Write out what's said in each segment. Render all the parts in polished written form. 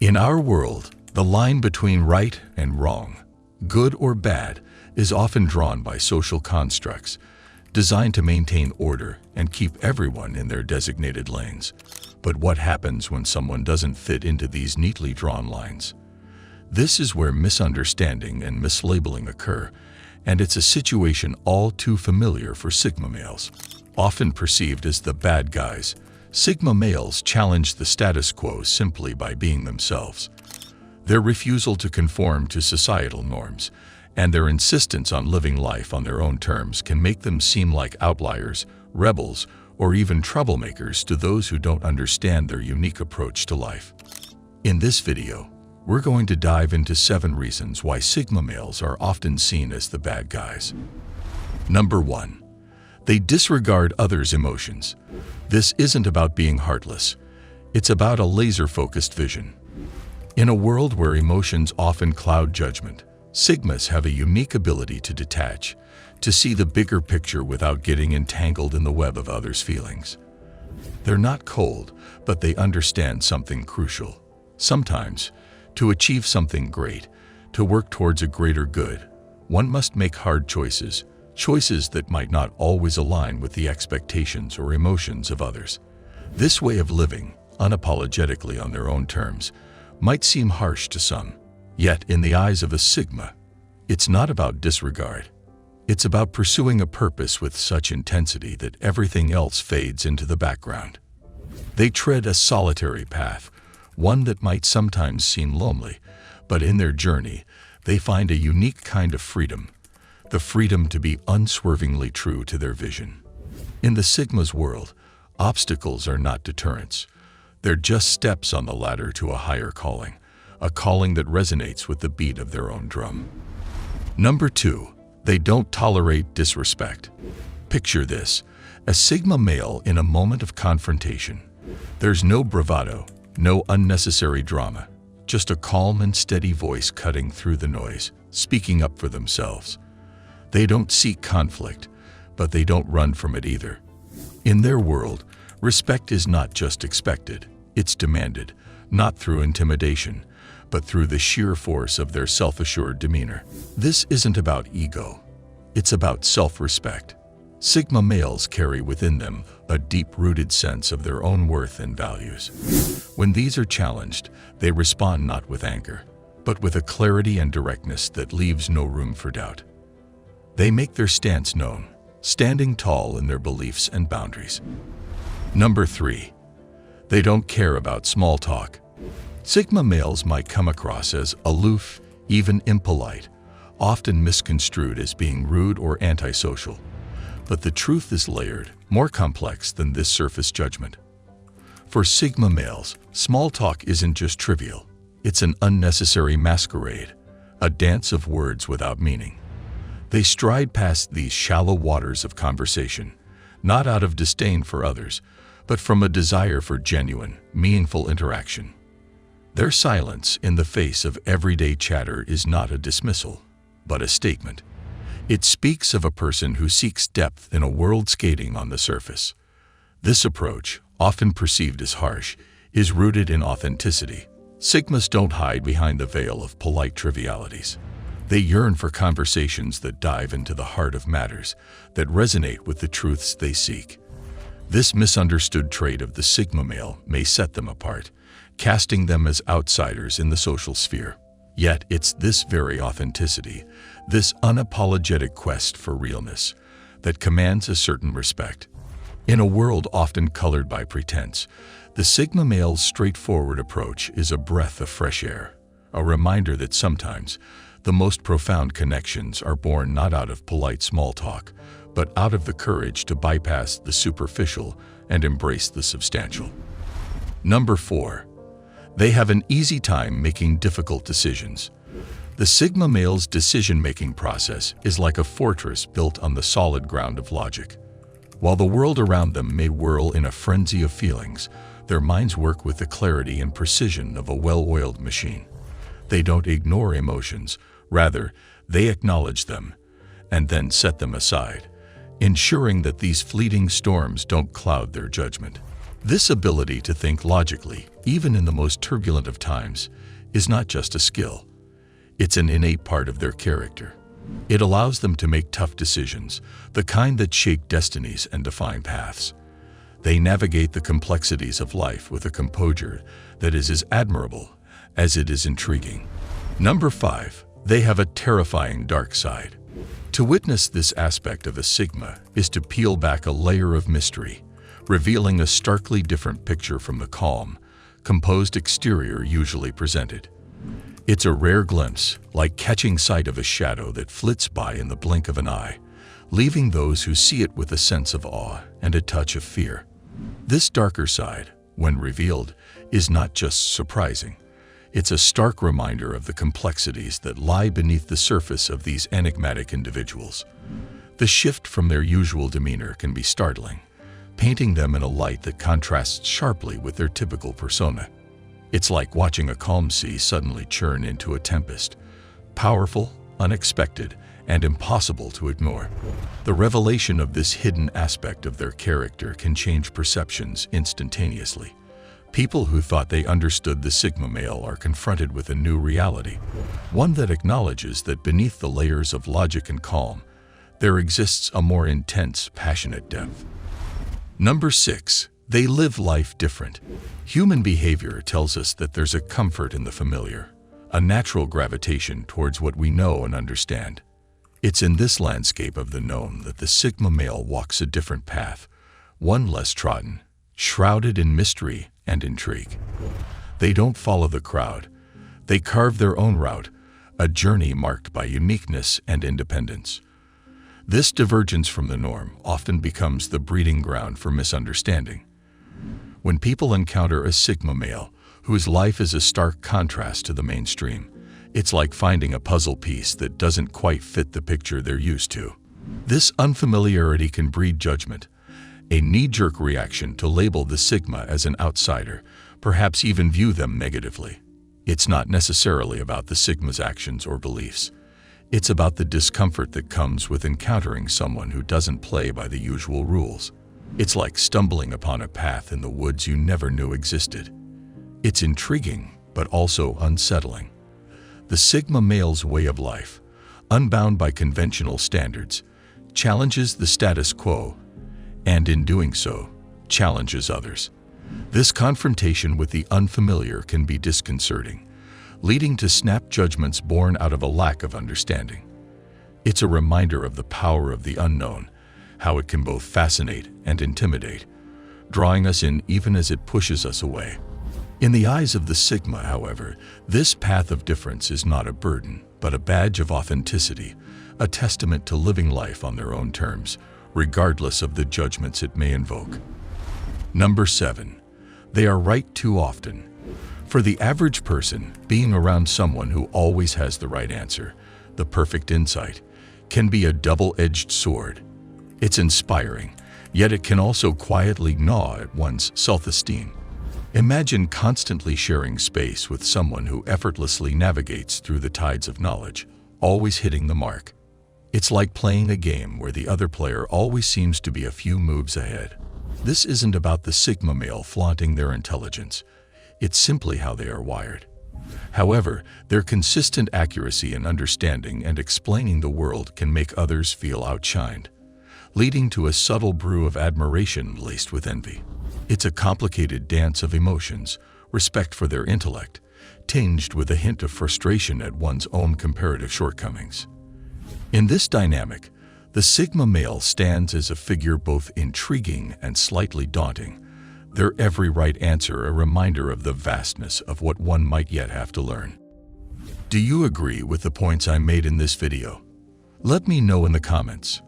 In our world, the line between right and wrong, good or bad, is often drawn by social constructs designed to maintain order and keep everyone in their designated lanes. But what happens when someone doesn't fit into these neatly drawn lines? This is where misunderstanding and mislabeling occur, and it's a situation all too familiar for Sigma males. Often perceived as the bad guys, Sigma males challenge the status quo simply by being themselves. Their refusal to conform to societal norms and their insistence on living life on their own terms can make them seem like outliers, rebels, or even troublemakers to those who don't understand their unique approach to life. In this video, we're going to dive into 7 reasons why Sigma males are often seen as the bad guys. Number 1. They disregard others' emotions. This isn't about being heartless. It's about a laser-focused vision. In a world where emotions often cloud judgment, Sigmas have a unique ability to detach, to see the bigger picture without getting entangled in the web of others' feelings. They're not cold, but they understand something crucial. Sometimes, to achieve something great, to work towards a greater good, one must make hard choices, choices that might not always align with the expectations or emotions of others. This way of living, unapologetically on their own terms, might seem harsh to some. Yet, in the eyes of a Sigma, it's not about disregard. It's about pursuing a purpose with such intensity that everything else fades into the background. They tread a solitary path, one that might sometimes seem lonely, but in their journey, they find a unique kind of freedom, the freedom to be unswervingly true to their vision. In the Sigma's world, obstacles are not deterrents. They're just steps on the ladder to a higher calling, a calling that resonates with the beat of their own drum. Number 2. They don't tolerate disrespect. Picture this: a Sigma male in a moment of confrontation. There's no bravado, no unnecessary drama, just a calm and steady voice cutting through the noise, speaking up for themselves. They don't seek conflict, but they don't run from it either. In their world, respect is not just expected, it's demanded, not through intimidation, but through the sheer force of their self-assured demeanor. This isn't about ego, it's about self-respect. Sigma males carry within them a deep-rooted sense of their own worth and values. When these are challenged, they respond not with anger, but with a clarity and directness that leaves no room for doubt. They make their stance known, standing tall in their beliefs and boundaries. Number 3. They don't care about small talk. Sigma males might come across as aloof, even impolite, often misconstrued as being rude or antisocial. But the truth is layered, more complex than this surface judgment. For Sigma males, small talk isn't just trivial. It's an unnecessary masquerade, a dance of words without meaning. They stride past these shallow waters of conversation, not out of disdain for others, but from a desire for genuine, meaningful interaction. Their silence in the face of everyday chatter is not a dismissal, but a statement. It speaks of a person who seeks depth in a world skating on the surface. This approach, often perceived as harsh, is rooted in authenticity. Sigmas don't hide behind the veil of polite trivialities. They yearn for conversations that dive into the heart of matters, that resonate with the truths they seek. This misunderstood trait of the Sigma male may set them apart, casting them as outsiders in the social sphere. Yet it's this very authenticity, this unapologetic quest for realness, that commands a certain respect. In a world often colored by pretense, the Sigma male's straightforward approach is a breath of fresh air, a reminder that sometimes the most profound connections are born not out of polite small talk, but out of the courage to bypass the superficial and embrace the substantial. Number 4. They have an easy time making difficult decisions. The Sigma male's decision-making process is like a fortress built on the solid ground of logic. While the world around them may whirl in a frenzy of feelings, their minds work with the clarity and precision of a well-oiled machine. They don't ignore emotions, rather, they acknowledge them, and then set them aside, ensuring that these fleeting storms don't cloud their judgment. This ability to think logically, even in the most turbulent of times, is not just a skill. It's an innate part of their character. It allows them to make tough decisions, the kind that shake destinies and define paths. They navigate the complexities of life with a composure that is as admirable as it is intriguing. Number 5. They have a terrifying dark side. To witness this aspect of a Sigma is to peel back a layer of mystery, revealing a starkly different picture from the calm, composed exterior usually presented. It's a rare glimpse, like catching sight of a shadow that flits by in the blink of an eye, leaving those who see it with a sense of awe and a touch of fear. This darker side, when revealed, is not just surprising. It's a stark reminder of the complexities that lie beneath the surface of these enigmatic individuals. The shift from their usual demeanor can be startling, painting them in a light that contrasts sharply with their typical persona. It's like watching a calm sea suddenly churn into a tempest, powerful, unexpected, and impossible to ignore. The revelation of this hidden aspect of their character can change perceptions instantaneously. People who thought they understood the Sigma male are confronted with a new reality, one that acknowledges that beneath the layers of logic and calm, there exists a more intense, passionate depth. Number 6. They live life different. Human behavior tells us that there's a comfort in the familiar, a natural gravitation towards what we know and understand. It's in this landscape of the known that the Sigma male walks a different path, one less trodden, shrouded in mystery and intrigue. They don't follow the crowd. They carve their own route, a journey marked by uniqueness and independence. This divergence from the norm often becomes the breeding ground for misunderstanding. When people encounter a Sigma male whose life is a stark contrast to the mainstream, it's like finding a puzzle piece that doesn't quite fit the picture they're used to. This unfamiliarity can breed judgment, a knee-jerk reaction to label the Sigma as an outsider, perhaps even view them negatively. It's not necessarily about the Sigma's actions or beliefs. It's about the discomfort that comes with encountering someone who doesn't play by the usual rules. It's like stumbling upon a path in the woods you never knew existed. It's intriguing, but also unsettling. The Sigma male's way of life, unbound by conventional standards, challenges the status quo, and in doing so, challenges others. This confrontation with the unfamiliar can be disconcerting, leading to snap judgments born out of a lack of understanding. It's a reminder of the power of the unknown, how it can both fascinate and intimidate, drawing us in even as it pushes us away. In the eyes of the Sigma, however, this path of difference is not a burden, but a badge of authenticity, a testament to living life on their own terms, regardless of the judgments it may invoke. Number 7. They are right too often. For the average person, being around someone who always has the right answer, the perfect insight, can be a double-edged sword. It's inspiring, yet it can also quietly gnaw at one's self-esteem. Imagine constantly sharing space with someone who effortlessly navigates through the tides of knowledge, always hitting the mark. It's like playing a game where the other player always seems to be a few moves ahead. This isn't about the Sigma male flaunting their intelligence. It's simply how they are wired. However, their consistent accuracy in understanding and explaining the world can make others feel outshined, leading to a subtle brew of admiration laced with envy. It's a complicated dance of emotions, respect for their intellect, tinged with a hint of frustration at one's own comparative shortcomings. In this dynamic, the Sigma male stands as a figure both intriguing and slightly daunting, their every right answer a reminder of the vastness of what one might yet have to learn. Do you agree with the points I made in this video? Let me know in the comments.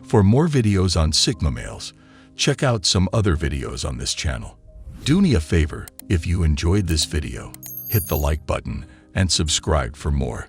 For more videos on Sigma males, check out some other videos on this channel. Do me a favor, if you enjoyed this video, hit the like button and subscribe for more.